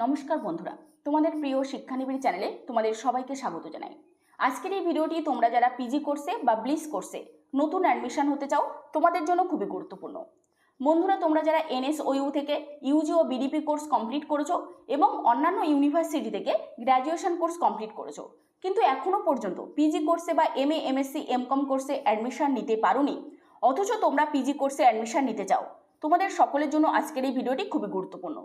নমস্কার বন্ধুরা, তোমাদের প্রিয় শিক্ষানিবিড় চ্যানেলে তোমাদের সবাইকে স্বাগত জানাই। আজকের এই ভিডিওটি তোমরা যারা পিজি কোর্সে বা ব্লিস কোর্সে নতুন অ্যাডমিশন হতে চাও তোমাদের জন্য খুবই গুরুত্বপূর্ণ। বন্ধুরা, তোমরা যারা এনএসওইউ থেকে ইউজি ও বিডিপি কোর্স কমপ্লিট করেছো এবং অন্যান্য ইউনিভার্সিটি থেকে গ্র্যাজুয়েশন কোর্স কমপ্লিট করেছো, কিন্তু এখনও পর্যন্ত পিজি কোর্সে বা এমএ, এমএসসি, এমকম কোর্সে অ্যাডমিশন নিতে পারোনি, অথচ তোমরা পিজি কোর্সে অ্যাডমিশন নিতে চাও, তোমাদের সকলের জন্য আজকের এই ভিডিওটি খুবই গুরুত্বপূর্ণ।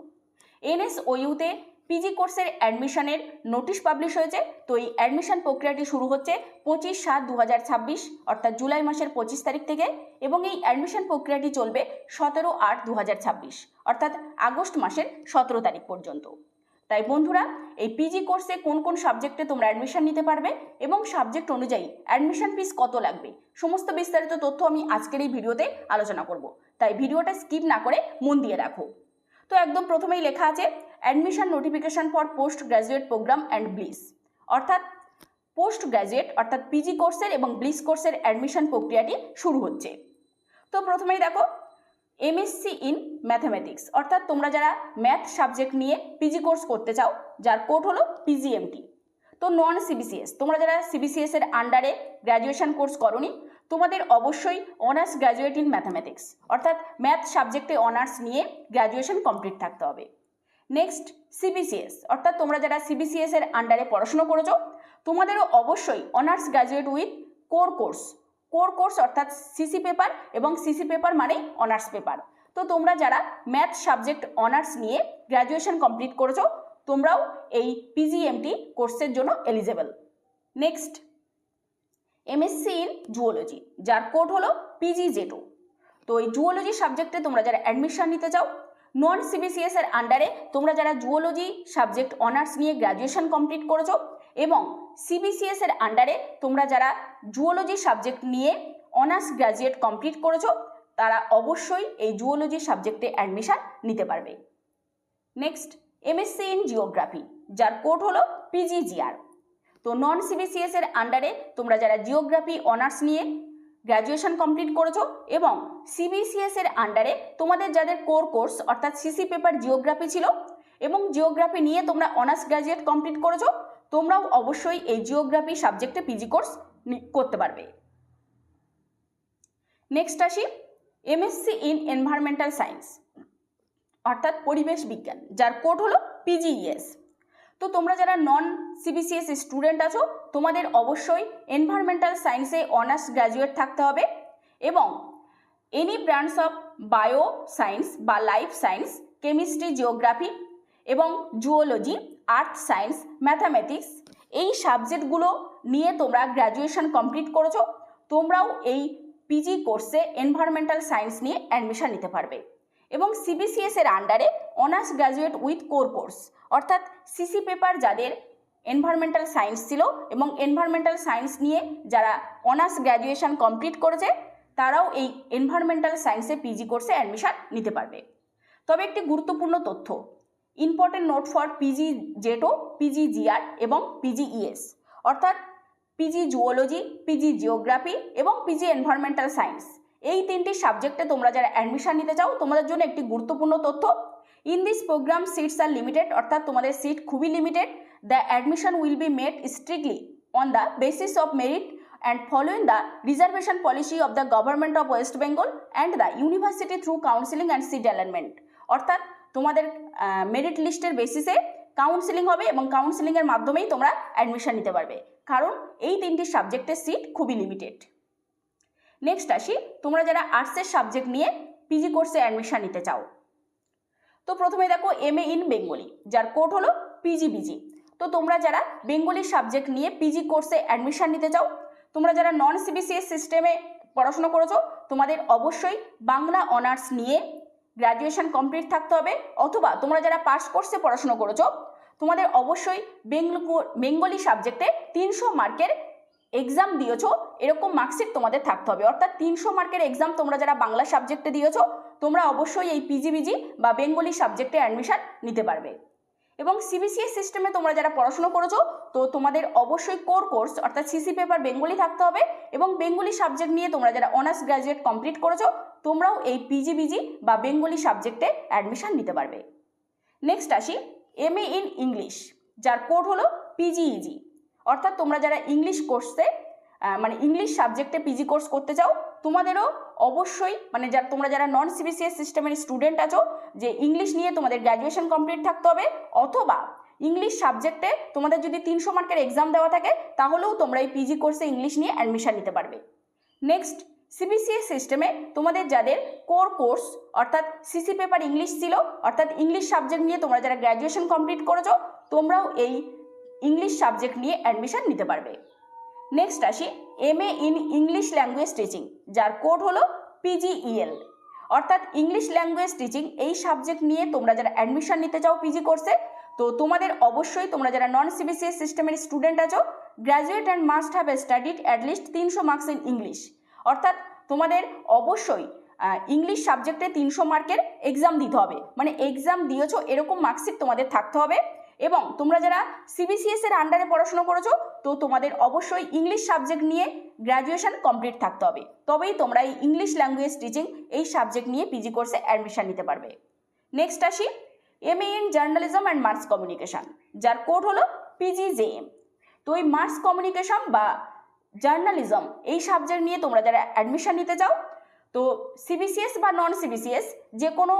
এনএসওইউতে পিজি কোর্সের অ্যাডমিশনের নোটিশ পাবলিশ হয়েছে। তো এই অ্যাডমিশন প্রক্রিয়াটি শুরু হচ্ছে 25/7/2026 অর্থাৎ জুলাই মাসের 25 তারিখ থেকে, এবং এই অ্যাডমিশন প্রক্রিয়াটি চলবে 17/8/2026 অর্থাৎ আগস্ট মাসের 17 তারিখ পর্যন্ত। তাই বন্ধুরা, এই পিজি কোর্সে কোন কোন সাবজেক্টে তোমরা অ্যাডমিশন নিতে পারবে এবং সাবজেক্ট অনুযায়ী অ্যাডমিশন ফিস কত লাগবে, সমস্ত বিস্তারিত তথ্য আমি আজকের এই ভিডিওতে আলোচনা করব। তাই ভিডিওটা স্কিপ না করে মন দিয়ে রাখো। তো একদম প্রথমেই লেখা আছে admission notification for post graduate programme and BLIS, অর্থাৎ পোস্ট গ্র্যাজুয়েট অর্থাৎ পিজি কোর্সের এবং ব্লিস কোর্সের অ্যাডমিশন প্রক্রিয়াটি শুরু হচ্ছে। তো প্রথমেই দেখো এমএসসি ইন ম্যাথামেটিক্স, অর্থাৎ তোমরা যারা ম্যাথ সাবজেক্ট নিয়ে পিজি কোর্স করতে চাও, যার কোড হলো পিজিএমটি। তো নন সিবিসিএস, তোমরা যারা সিবিসিএস এর আন্ডারে গ্র্যাজুয়েশন কোর্স করোনি, তোমাদের অবশ্যই অনার্স গ্র্যাজুয়েট ইন ম্যাথামেটিক্স অর্থাৎ ম্যাথ সাবজেক্টে অনার্স নিয়ে গ্র্যাজুয়েশন কমপ্লিট থাকতে হবে। নেক্সট সিবিসিএস, অর্থাৎ তোমরা যারা সিবিসিএস এর আন্ডারে পড়াশোনা করেছো, তোমাদেরও অবশ্যই honours graduate with core course অর্থাৎ সিসি পেপার, এবং সিসি পেপার মানেই অনার্স পেপার। তো তোমরা যারা ম্যাথ সাবজেক্ট অনার্স নিয়ে গ্র্যাজুয়েশন কমপ্লিট করেছো, তোমরাও এই পিজিএমটি কোর্সের জন্য eligible. Next MSc in zoology, যার কোড হলো পিজিজেটো। তো এই জুওলজি সাবজেক্টে তোমরা যারা অ্যাডমিশন নিতে চাও, নন সিবিসিএস এর আন্ডারে তোমরা যারা জুওলজি সাবজেক্ট অনার্স নিয়ে গ্র্যাজুয়েশন কমপ্লিট করেছো, এবং সিবিসিএস এর আন্ডারে তোমরা যারা জুওলজি সাবজেক্ট নিয়ে অনার্স গ্র্যাজুয়েট কমপ্লিট করেছো, তারা অবশ্যই এই জুওলজি সাবজেক্টে অ্যাডমিশন নিতে পারবে। নেক্সট এমএসসি ইন জিওগ্রাফি, যার কোড হলো পিজিজিআর। তো নন সিবিসিএস এর আন্ডারে তোমরা যারা জিওগ্রাফি অনার্স নিয়ে গ্র্যাজুয়েশন কমপ্লিট করেছো, এবং সিবিসিএস এর আন্ডারে তোমাদের যাদের কোর্স অর্থাৎ সিসি পেপার জিওগ্রাফি ছিল এবং জিওগ্রাফি নিয়ে তোমরা অনার্স গ্র্যাজুয়েট কমপ্লিট করেছো, তোমরাও অবশ্যই এই জিওগ্রাফি সাবজেক্টে পিজি কোর্স করতে পারবে। নেক্সট আসি এমএসসি ইন এনভায়রনমেন্টাল সায়েন্স অর্থাৎ পরিবেশ বিজ্ঞান, যার কোড হলো পিজিইএস। তো তোমরা যারা নন সিবিসিএস স্টুডেন্ট আছো, তোমাদের অবশ্যই এনভায়রনমেন্টাল সায়েন্সে অনার্স গ্র্যাজুয়েট থাকতে হবে, এবং any branch of bio science বা লাইফ সায়েন্স, কেমিস্ট্রি, জিওগ্রাফি এবং জুওলজি, আর্থ সায়েন্স, ম্যাথামেটিক্স, এই সাবজেক্টগুলো নিয়ে তোমরা গ্র্যাজুয়েশন কমপ্লিট করেছো, তোমরাও এই পিজি কোর্সে এনভায়রনমেন্টাল সায়েন্স নিয়ে অ্যাডমিশন নিতে পারবে। এবং সিবিসিএস এর আন্ডারে অনার্স গ্র্যাজুয়েট উইথ কোর্স অর্থাৎ সিসি পেপার যাদের এনভায়রনমেন্টাল সায়েন্স ছিল এবং এনভায়রনমেন্টাল সায়েন্স নিয়ে যারা অনার্স গ্র্যাজুয়েশন কমপ্লিট করেছে, তারাও এই এনভায়রনমেন্টাল সায়েন্সে পিজি কোর্সে অ্যাডমিশন নিতে পারবে। তবে একটি গুরুত্বপূর্ণ তথ্য, ইম্পর্টেন্ট নোট ফর পিজি জেটো, পিজিজিআর এবং পিজিইএস, অর্থাৎ পিজি জুওলজি, পিজি জিওগ্রাফি এবং পিজি এনভায়রনমেন্টাল সায়েন্স, এই তিনটি সাবজেক্টে তোমরা যারা অ্যাডমিশন নিতে চাও, তোমাদের জন্য একটি গুরুত্বপূর্ণ তথ্য, in this programme seats are limited, অর্থাৎ তোমাদের সিট খুবই limited. The admission will be made strictly on the basis of merit and following the reservation policy of the government of West Bengal and the university through counselling and seat alignment, অর্থাৎ তোমাদের merit লিস্টের বেসিসে counselling হবে এবং কাউন্সিলিংয়ের মাধ্যমেই তোমরা admission নিতে পারবে, কারণ এই তিনটি সাবজেক্টের সিট খুবই লিমিটেড। নেক্সট আসি তোমরা যারা আর্টসের সাবজেক্ট নিয়ে পিজি কোর্সে অ্যাডমিশন নিতে চাও। তো প্রথমে দেখো এমএ ইন বেঙ্গলি, যার কোড হলো পিজিবিজি। তো তোমরা যারা বেঙ্গলি সাবজেক্ট নিয়ে পিজি কোর্সে অ্যাডমিশন নিতে চাও, তোমরা যারা নন সিবিসিএস সিস্টেমে পড়াশোনা করেছো, তোমাদের অবশ্যই বাংলা অনার্স নিয়ে গ্র্যাজুয়েশন কমপ্লিট থাকতে হবে, অথবা তোমরা যারা পাস কোর্সে পড়াশোনা করেছো, তোমাদের অবশ্যই বেঙ্গলি সাবজেক্টে 300 মার্কের এক্সাম দিয়েছো, এরকম মার্কশিট তোমাদের থাকতে হবে। অর্থাৎ 300 মার্কের এক্সাম তোমরা যারা বাংলা সাবজেক্টে দিয়েছো, তোমরা অবশ্যই এই পিজিবিজি বা বেঙ্গলি সাবজেক্টে অ্যাডমিশন নিতে পারবে। এবং সিবিসিএস সিস্টেমে তোমরা যারা পড়াশোনা করেছো, তো তোমাদের অবশ্যই কোর্স অর্থাৎ সিসি পেপার বেঙ্গলি থাকতে হবে, এবং বেঙ্গলি সাবজেক্ট নিয়ে তোমরা যারা অনার্স গ্র্যাজুয়েট কমপ্লিট করেছো, তোমরাও এই পিজিবিজি বা বেঙ্গলি সাবজেক্টে অ্যাডমিশন নিতে পারবে। নেক্সট আসি MA ইন ইংলিশ, যার কোড হলো PGEG। অর্থাৎ তোমরা যারা ইংলিশ কোর্সে মানে ইংলিশ সাবজেক্টে পিজি কোর্স করতে চাও, তোমাদেরও অবশ্যই মানে তোমরা যারা নন CBCS সিস্টেমের স্টুডেন্ট আছো, যে ইংলিশ নিয়ে তোমাদের গ্র্যাজুয়েশন কমপ্লিট থাকতে হবে, অথবা ইংলিশ সাবজেক্টে তোমাদের যদি 300 মার্কের এক্সাম দেওয়া থাকে, তাহলেও তোমরা এই পিজি কোর্সে ইংলিশ নিয়ে অ্যাডমিশন নিতে পারবে। নেক্সট, CBCS সিস্টেমে তোমাদের যাদের কোর কোর্স অর্থাৎ সিসি পেপার ইংলিশ ছিল, অর্থাৎ ইংলিশ সাবজেক্ট নিয়ে তোমরা যারা গ্র্যাজুয়েশন কমপ্লিট করেছো, তোমরাও এই ইংলিশ সাবজেক্ট নিয়ে অ্যাডমিশন নিতে পারবে। নেক্সট আসি MA in English language teaching, যার কোড হলো PGEL। অর্থাৎ ইংলিশ ল্যাঙ্গুয়েজ টিচিং এই সাবজেক্ট নিয়ে তোমরা যারা অ্যাডমিশন নিতে চাও পিজি কোর্সে, তো তোমাদের অবশ্যই তোমরা যারা নন CBCS সিস্টেমের স্টুডেন্ট আছো, graduate and must have studied at least 300 marks in English. অর্থাৎ তোমাদের অবশ্যই ইংলিশ সাবজেক্টে 300 মার্কের এক্সাম দিতে হবে, মানে এক্সাম দিয়েছো এরকম মার্কশিট তোমাদের থাকতে হবে। এবং তোমরা যারা CBCS এর আন্ডারে পড়াশোনা করেছো, তো তোমাদের অবশ্যই ইংলিশ সাবজেক্ট নিয়ে গ্র্যাজুয়েশন কমপ্লিট থাকতে হবে, তবেই তোমরা এই ইংলিশ ল্যাঙ্গুয়েজ টিচিং এই সাবজেক্ট নিয়ে পিজি কোর্সে অ্যাডমিশন নিতে পারবে। নেক্সট আসি MA in journalism and mass communication, যার কোড হলো PGJM। তো এই মাস কমিউনিকেশন বা জার্নালিজম এই সাবজেক্ট নিয়ে তোমরা যারা অ্যাডমিশন নিতে চাও, তো CBCS বা নন CBCS যে কোনো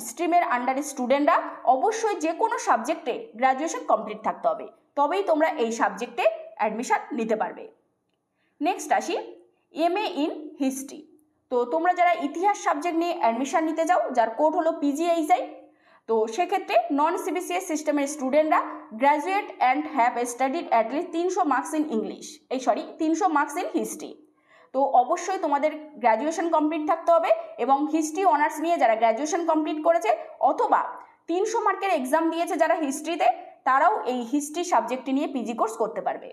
স্ট্রিমের আন্ডারে স্টুডেন্টরা অবশ্যই যে কোনো সাবজেক্টে গ্র্যাজুয়েশন কমপ্লিট থাকতে হবে, তবেই তোমরা এই সাবজেক্টে অ্যাডমিশন নিতে পারবে। নেক্সট আসি MA ইন হিস্ট্রি। তো তোমরা যারা ইতিহাস সাবজেক্ট নিয়ে অ্যাডমিশন নিতে চাও, যার কোড হলো PGHI, তো সেক্ষেত্রে নন CBCS সিস্টেমের স্টুডেন্টরা graduate and have studied at least 300 marks in English 300 marks in history. তো অবশ্যই তোমাদের গ্র্যাজুয়েশন কমপ্লিট থাকতে হবে, এবং হিস্ট্রি অনার্স নিয়ে যারা গ্র্যাজুয়েশন কমপ্লিট করেছে অথবা 300 মার্কের এক্সাম দিয়েছে যারা হিস্ট্রিতে, তারাও এই হিস্ট্রি সাবজেক্টটি নিয়ে পিজি কোর্স করতে পারবে।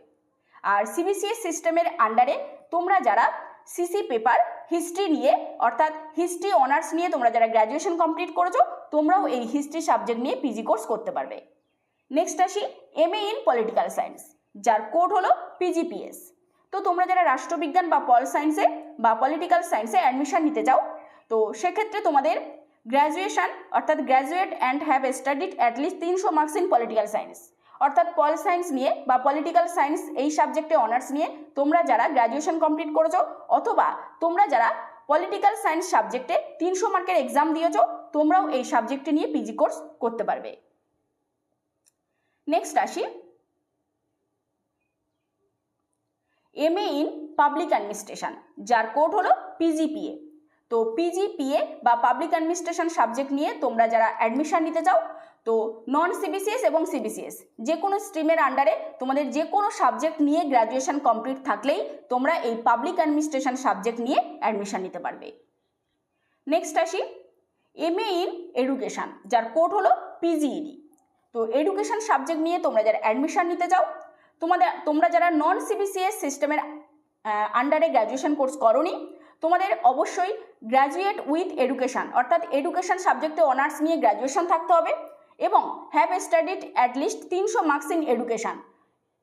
আর CBCS সিস্টেমের আন্ডারে তোমরা যারা সিসি পেপার হিস্ট্রি নিয়ে অর্থাৎ হিস্ট্রি অনার্স নিয়ে তোমরা যারা গ্র্যাজুয়েশন কমপ্লিট করেছো, তোমরাও এই হিস্ট্রি সাবজেক্ট নিয়ে পিজি কোর্স করতে পারবে। নেক্সট আসি MA ইন পলিটিক্যাল সায়েন্স, যার কোড হলো PGPS। তো তোমরা যারা রাষ্ট্রবিজ্ঞান বা পল সায়েন্সে বা পলিটিক্যাল সায়েন্সে অ্যাডমিশন নিতে চাও, তো সেক্ষেত্রে তোমাদের গ্র্যাজুয়েশন অর্থাৎ graduate and have studied at least 300 marks in political science, অর্থাৎ পল সায়েন্স নিয়ে বা পলিটিক্যাল সায়েন্স এই সাবজেক্টে অনার্স নিয়ে তোমরা যারা গ্র্যাজুয়েশন কমপ্লিট করেছো, অথবা তোমরা যারা পলিটিক্যাল সায়েন্স সাবজেক্টে 300 মার্কের এক্সাম দিয়েছো, তোমরাও এই সাবজেক্টটি নিয়ে পিজি কোর্স করতে পারবে। নেক্সট আসি MA ইন পাবলিক অ্যাডমিনিস্ট্রেশন, যার কোড হলো PGPA। তো PGPA বা পাবলিক অ্যাডমিনিস্ট্রেশন সাবজেক্ট নিয়ে তোমরা যারা অ্যাডমিশন নিতে চাও, তো নন CBCS এবং CBCS যে কোনো স্ট্রিমের আন্ডারে তোমাদের যে কোনো সাবজেক্ট নিয়ে গ্র্যাজুয়েশন কমপ্লিট থাকলেই তোমরা এই পাবলিক অ্যাডমিনিস্ট্রেশন সাবজেক্ট নিয়ে অ্যাডমিশন নিতে পারবে। নেক্সট আসি MA ইন এডুকেশন, যার কোড হলো PGED। তো এডুকেশন সাবজেক্ট নিয়ে তোমরা যারা অ্যাডমিশন নিতে চাও, তোমরা যারা নন CBCS সিস্টেমের আন্ডারে গ্র্যাজুয়েশন কোর্স করোনি, তোমাদের অবশ্যই গ্র্যাজুয়েট উইথ এডুকেশন অর্থাৎ এডুকেশন সাবজেক্টে অনার্স নিয়ে গ্র্যাজুয়েশন থাকতে হবে, এবং have studied at least 300 marks in education,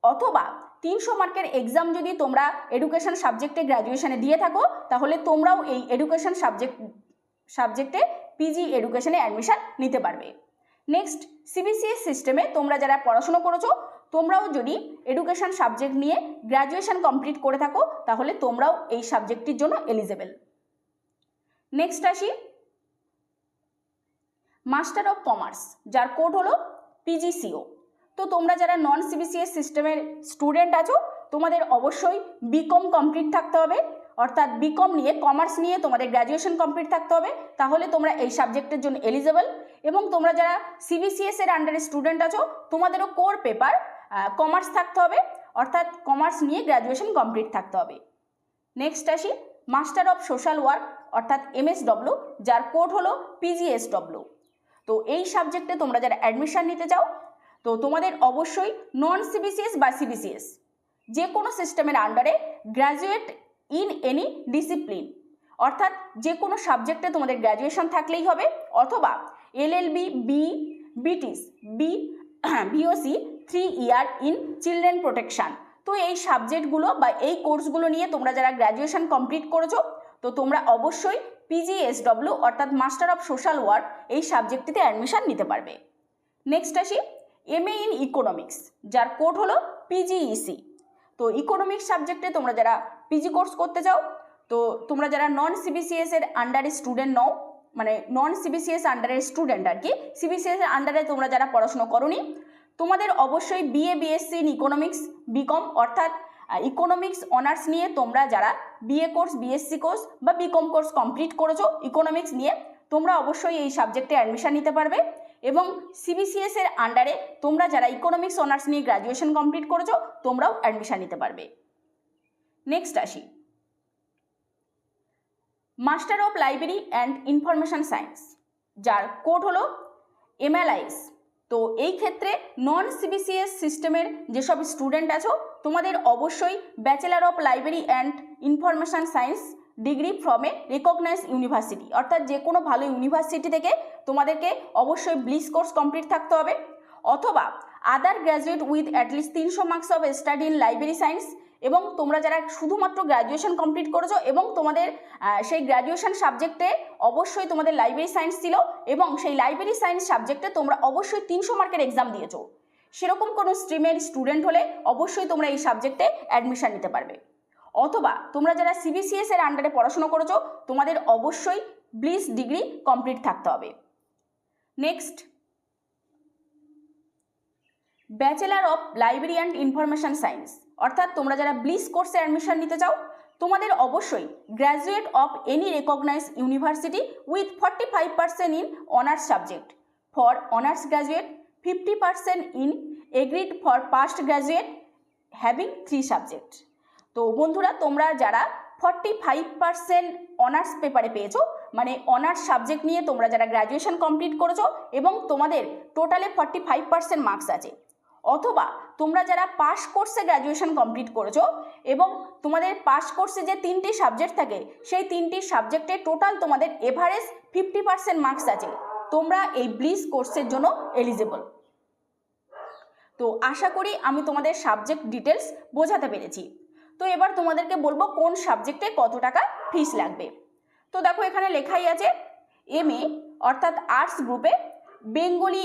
অথবা 300 মার্কের এক্সাম যদি তোমরা এডুকেশন সাবজেক্টে গ্র্যাজুয়েশনে দিয়ে থাকো, তাহলে তোমরাও এই এডুকেশন সাবজেক্টে পিজি এডুকেশনে অ্যাডমিশন নিতে পারবে। নেক্সট, CBCS সিস্টেমে তোমরা যারা পড়াশোনা করেছো, তোমরাও যদি এডুকেশন সাবজেক্ট নিয়ে গ্র্যাজুয়েশন কমপ্লিট করে থাকো, তাহলে তোমরাও এই সাবজেক্টটির জন্য এলিজেবল। নেক্সট আসি মাস্টার অফ কমার্স, যার কোড হলো PGCO। তো তোমরা যারা নন CBCS সিস্টেমের স্টুডেন্ট আছো, তোমাদের অবশ্যই BCom কমপ্লিট থাকতে হবে, অর্থাৎ BCom নিয়ে কমার্স নিয়ে তোমাদের গ্র্যাজুয়েশন কমপ্লিট থাকতে হবে, তাহলে তোমরা এই সাবজেক্টের জন্য এলিজেবল। এবং তোমরা যারা CBCS এর আন্ডারে স্টুডেন্ট আছো, তোমাদেরও কোর পেপার কমার্স থাকতে হবে, অর্থাৎ কমার্স নিয়ে গ্র্যাজুয়েশন কমপ্লিট থাকতে হবে। নেক্সট আসি মাস্টার অফ সোশ্যাল ওয়ার্ক অর্থাৎ MSW, যার কোড হলো PGSW। তো এই সাবজেক্টে তোমরা যারা অ্যাডমিশন নিতে চাও, তো তোমাদের অবশ্যই নন CBCS বা CBCS যে কোনো সিস্টেমের আন্ডারে গ্র্যাজুয়েট ইন এনি ডিসিপ্লিন অর্থাৎ যে কোনো সাবজেক্টে তোমাদের গ্র্যাজুয়েশন থাকলেই হবে, অথবা LLB, BTS, BOC 3 year in children protection. তো এই সাবজেক্টগুলো বা এই কোর্সগুলো নিয়ে তোমরা যারা গ্র্যাজুয়েশন কমপ্লিট করেছো, তো তোমরা অবশ্যই PGSW অর্থাৎ মাস্টার অফ সোশ্যাল ওয়ার্ক এই সাবজেক্টটিতে অ্যাডমিশন নিতে পারবে। নেক্সট আসি এমএ ইন ইকোনমিক্স, যার কোড হলো পিজিইসি। তো ইকোনমিক্স সাবজেক্টে তোমরা যারা পিজি কোর্স করতে চাও, তো তোমরা যারা নন সিবিসিএস এর আন্ডারে স্টুডেন্ট নও, মানে নন সিবিসিএস আন্ডারের স্টুডেন্ট আর কি, সিবিসিএস এর আন্ডারে তোমরা যারা পড়াশোনা করোনি, তোমাদের অবশ্যই BA BSc in economics BCom, অর্থাৎ ইকোনমিক্স অনার্স নিয়ে তোমরা যারা বিএ কোর্স, বিএসসি কোর্স বা বিকম কোর্স কমপ্লিট করেছো ইকোনমিক্স নিয়ে, তোমরা অবশ্যই এই সাবজেক্টে অ্যাডমিশন নিতে পারবে। এবং সিবিসিএস এর আন্ডারে তোমরা যারা ইকোনমিক্স অনার্স নিয়ে গ্র্যাজুয়েশন কমপ্লিট করেছো, তোমরাও অ্যাডমিশন নিতে পারবে। নেক্সট আসি master of library and information science, যার কোড হলো এমএলআইএস। তো এই ক্ষেত্রে নন সিবিসিএস সিস্টেমের যেসব স্টুডেন্ট আছো, তোমাদের অবশ্যই bachelor of library and information science degree from a recognised university, অর্থাৎ যে কোনো ভালো ইউনিভার্সিটি থেকে তোমাদেরকে অবশ্যই ব্লিস কোর্স কমপ্লিট থাকতে হবে, অথবা other graduate with at least 300 marks of study in library science. এবং তোমরা যারা শুধুমাত্র গ্র্যাজুয়েশন কমপ্লিট করেছো এবং তোমাদের সেই গ্র্যাজুয়েশন সাবজেক্টে অবশ্যই তোমাদের লাইব্রেরি সায়েন্স ছিল এবং সেই লাইব্রেরি সায়েন্স সাবজেক্টে তোমরা অবশ্যই 300 মার্কের এক্সাম দিয়েছো, সেরকম কোনো স্ট্রিমের স্টুডেন্ট হলে অবশ্যই তোমরা এই সাবজেক্টে অ্যাডমিশন নিতে পারবে। অথবা তোমরা যারা সিবিসিএস এর আন্ডারে পড়াশোনা করেছো, তোমাদের অবশ্যই ব্লিস ডিগ্রি কমপ্লিট থাকতে হবে। Next bachelor of library and information science, অর্থাৎ তোমরা যারা ব্লিস কোর্সে অ্যাডমিশন নিতে চাও, তোমাদের অবশ্যই graduate of any recognized university with 45% in honours subject for honours graduate, 50% in agreed for past graduate having 3 subject. তো বন্ধুরা, তোমরা যারা 45% অনার্স পেপারে পেয়েছো, মানে অনার্স সাবজেক্ট নিয়ে তোমরা যারা গ্র্যাজুয়েশন কমপ্লিট করেছো এবং তোমাদের টোটালে 45% মার্কস আছে, অথবা তোমরা যারা পাস কোর্সে গ্র্যাজুয়েশন কমপ্লিট করেছো এবং তোমাদের পাস কোর্সে যে 3টি সাবজেক্ট থাকে, সেই 3টি সাবজেক্টে টোটাল তোমাদের এভারেজ 50% মার্কস আছে, তোমরা এই ব্লিস কোর্সের জন্য এলিজিবল। তো আশা করি আমি তোমাদের সাবজেক্ট ডিটেলস বোঝাতে পেরেছি। তো এবার তোমাদেরকে বলবো কোন সাবজেক্টে কত টাকা ফিস লাগবে। তো দেখো এখানে লেখাই আছে এমএ অর্থাৎ আর্টস গ্রুপে Bengali,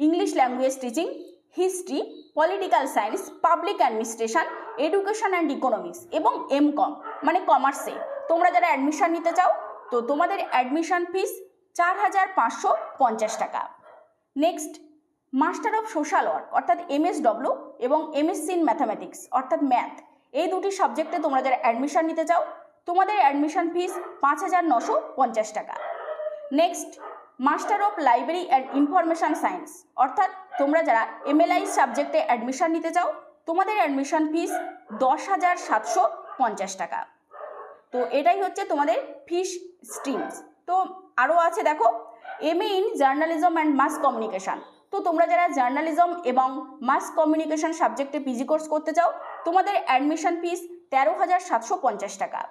English language teaching, history, political science, public administration, education and economics এবং এমকম মানে কমার্সে তোমরা যারা অ্যাডমিশন নিতে চাও, তো তোমাদের অ্যাডমিশন ফিস 4550 টাকা। Next master of social work অর্থাৎ এমএসডব্লিউ এবং এমএসসি ইন ম্যাথামেটিক্স অর্থাৎ ম্যাথ, এই দুটি সাবজেক্টে তোমরা যারা অ্যাডমিশন নিতে চাও, তোমাদের অ্যাডমিশন ফিস 5950 টাকা। Next master of library and information science অর্থাৎ তোমরা যারা এমএলআই সাবজেক্টে অ্যাডমিশন নিতে চাও, তোমাদের অ্যাডমিশন ফিস 10750 টাকা। তো এটাই হচ্ছে তোমাদের ফিস স্ট্রিমস। তো আরও আছে দেখো MA in journalism and mass communication, তো তোমরা যারা জার্নালিজম এবং মাস কমিউনিকেশন সাবজেক্টে পিজি কোর্স করতে চাও, তোমাদের অ্যাডমিশন ফিস 13750 টাকা।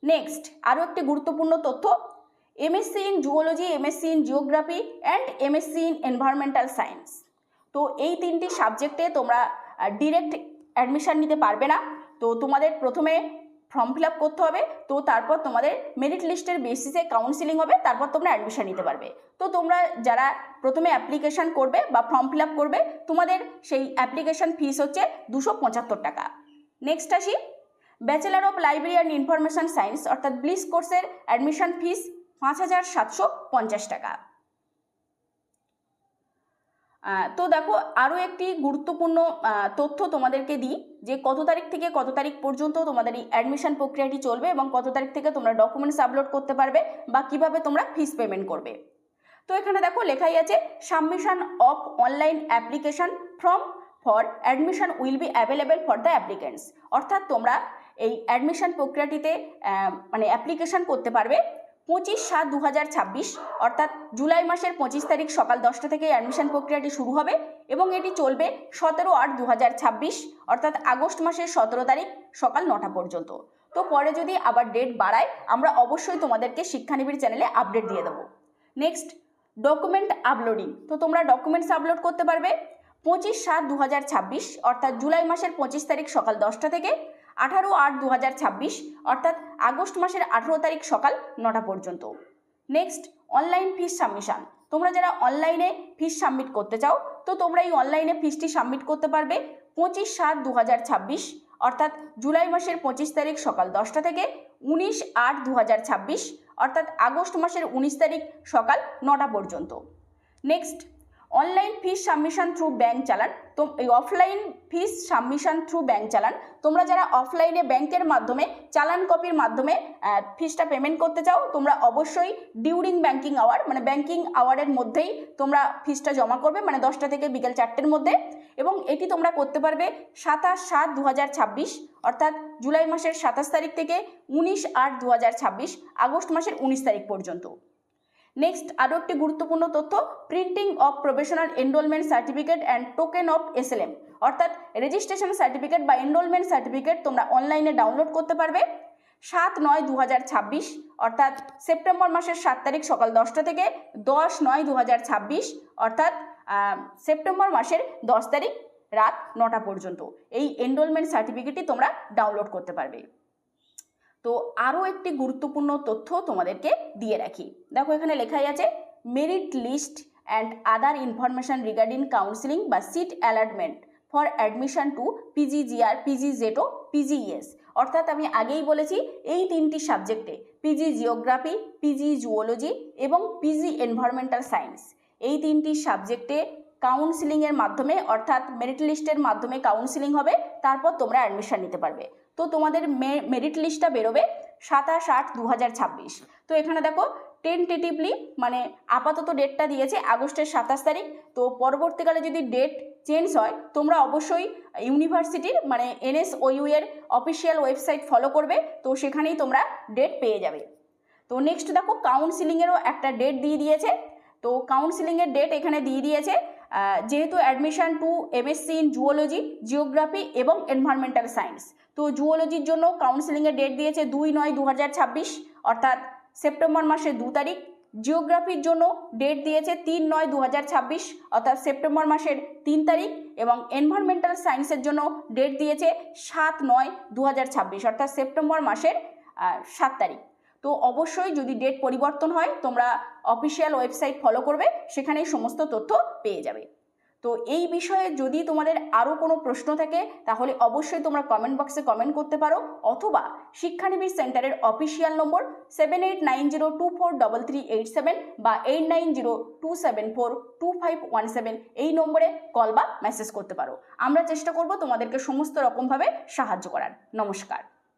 নেক্সট আরও একটি গুরুত্বপূর্ণ তথ্য, MSc in zoology, MSc in geography and MSc in environmental science. তো এই 3টি সাবজেক্টে তোমরা ডিরেক্ট অ্যাডমিশন নিতে পারবে না, তো তোমাদের প্রথমে ফর্ম ফিল আপ করতে হবে, তো তারপর তোমাদের মেরিট লিস্টের বেসিসে কাউন্সিলিং হবে, তারপর তোমরা অ্যাডমিশন নিতে পারবে। তো তোমরা যারা প্রথমে অ্যাপ্লিকেশন করবে বা ফর্ম ফিল আপ করবে, তোমাদের সেই অ্যাপ্লিকেশন ফিস হচ্ছে 275 টাকা। নেক্সট আসি bachelor of library and information science অর্থাৎ ব্লিস কোর্সের অ্যাডমিশন ফিস 5750 টাকা। তো দেখো আরও একটি গুরুত্বপূর্ণ তথ্য তোমাদেরকে দিই যে কত তারিখ থেকে কত তারিখ পর্যন্ত তোমাদের এই অ্যাডমিশন প্রক্রিয়াটি চলবে এবং কত তারিখ থেকে তোমরা ডকুমেন্টস আপলোড করতে পারবে বা কিভাবে তোমরা ফিস পেমেন্ট করবে। তো এখানে দেখো লেখাই আছে submission of online application for admission will be available for the applicants, অর্থাৎ তোমরা এই অ্যাডমিশন প্রক্রিয়াটিতে মানে অ্যাপ্লিকেশন করতে পারবে 25/7/2026 অর্থাৎ জুলাই মাসের 25 তারিখ সকাল 10টা থেকে অ্যাডমিশন প্রক্রিয়াটি শুরু হবে এবং এটি চলবে 17/8/2026 অর্থাৎ আগস্ট মাসের 17 তারিখ সকাল 9টা পর্যন্ত। তো পরে যদি আবার ডেট বাড়ায় আমরা অবশ্যই তোমাদেরকে শিক্ষানিবিড় চ্যানেলে আপডেট দিয়ে দেবো। নেক্সট ডকুমেন্ট আপলোডিং, তো তোমরা ডকুমেন্টস আপলোড করতে পারবে 25/7/2026 অর্থাৎ জুলাই মাসের 25 তারিখ সকাল 10টা থেকে 18/8/2026 অর্থাৎ আগস্ট মাসের 18 তারিখ সকাল 9টা পর্যন্ত। নেক্সট অনলাইন ফিস সাবমিশন, তোমরা যারা অনলাইনে ফিস সাবমিট করতে চাও তো তোমরা এই অনলাইনে ফিসটি সাবমিট করতে পারবে 25/7/2026 অর্থাৎ জুলাই মাসের 25 তারিখ সকাল 10টা থেকে 19/8/2026 অর্থাৎ আগস্ট মাসের 19 তারিখ সকাল 9টা পর্যন্ত। Next, online fees submission through bank challan. তো এই offline fees submission through bank challan, তোমরা যারা অফলাইনে ব্যাংকের মাধ্যমে চালান কপির মাধ্যমে ফিসটা পেমেন্ট করতে চাও তোমরা অবশ্যই ডিউরিং ব্যাংকিং আওয়ার মানে ব্যাংকিং আওয়ারের মধ্যেই তোমরা ফিসটা জমা করবে, মানে 10টা থেকে বিকেল 4টের মধ্যে, এবং এটি তোমরা করতে পারবে 27/7/2026 অর্থাৎ জুলাই মাসের 27 তারিখ থেকে 19/8/2026 আগস্ট মাসের 19 তারিখ পর্যন্ত। নেক্সট, আরও একটি গুরুত্বপূর্ণ তথ্য, printing of professional enrolment certificate and token of SLM অর্থাৎ রেজিস্ট্রেশন সার্টিফিকেট বা এনরোলমেন্ট সার্টিফিকেট তোমরা অনলাইনে ডাউনলোড করতে পারবে 7/9/2026 অর্থাৎ সেপ্টেম্বর মাসের 7 তারিখ সকাল 10টা থেকে 10/9/2026 অর্থাৎ সেপ্টেম্বর মাসের 10 তারিখ রাত 9টা পর্যন্ত এই এনরোলমেন্ট সার্টিফিকেটটি তোমরা ডাউনলোড করতে পারবে। তো আরও একটি গুরুত্বপূর্ণ তথ্য তোমাদেরকে দিয়ে রাখি, দেখো এখানে লেখাই আছে merit list and other information regarding counselling বা seat allotment for admission to PGGR, PGZO, PGES অর্থাৎ আমি আগেই বলেছি এই 3টি সাবজেক্টে পিজি জিওগ্রাফি, পিজি জুওলজি এবং পিজি এনভায়রনমেন্টাল সায়েন্স এই 3টি সাবজেক্টে কাউন্সিলিংয়ের মাধ্যমে অর্থাৎ মেরিট লিস্টের মাধ্যমে কাউন্সিলিং হবে, তারপর তোমরা অ্যাডমিশন নিতে পারবে। তো তোমাদের মেরিট লিস্টটা বেরোবে 27/8/2026। তো এখানে দেখো টেন্টেটিভলি মানে আপাতত ডেটটা দিয়েছে আগস্টের 27 তারিখ, তো পরবর্তীকালে যদি ডেট চেঞ্জ হয় তোমরা অবশ্যই ইউনিভার্সিটির মানে NSOU এর অফিসিয়াল ওয়েবসাইট ফলো করবে, তো সেখানেই তোমরা ডেট পেয়ে যাবে। তো নেক্সট দেখো কাউন্সিলিংয়েরও একটা ডেট দিয়ে দিয়েছে, তো কাউন্সিলিংয়ের ডেট এখানে দিয়ে দিয়েছে যেহেতু admission to MSc in zoology, geography এবং এনভায়রনমেন্টাল সায়েন্স, তো জুওলজির জন্য কাউন্সিলিংয়ের ডেট দিয়েছে 2/9/2026 অর্থাৎ সেপ্টেম্বর মাসের 2 তারিখ, জিওগ্রাফির জন্য ডেট দিয়েছে 3/9/2026 অর্থাৎ সেপ্টেম্বর মাসের 3 তারিখ এবং এনভায়রনমেন্টাল সায়েন্সের জন্য ডেট দিয়েছে 7/9/2026 অর্থাৎ সেপ্টেম্বর মাসের 7 তারিখ। তো অবশ্যই যদি ডেট পরিবর্তন হয় তোমরা অফিসিয়াল ওয়েবসাইট ফলো করবে, সেখানেই সমস্ত তথ্য পেয়ে যাবে। তো এই বিষয়ে যদি তোমাদের আরও কোনো প্রশ্ন থাকে তাহলে অবশ্যই তোমরা কমেন্ট বক্সে কমেন্ট করতে পারো, অথবা শিক্ষানিবিড় সেন্টারের অফিসিয়াল নম্বর 7890243387 বা 8902742517 এই নম্বরে কল বা মেসেজ করতে পারো। আমরা চেষ্টা করব তোমাদেরকে সমস্ত রকমভাবে সাহায্য করার। নমস্কার।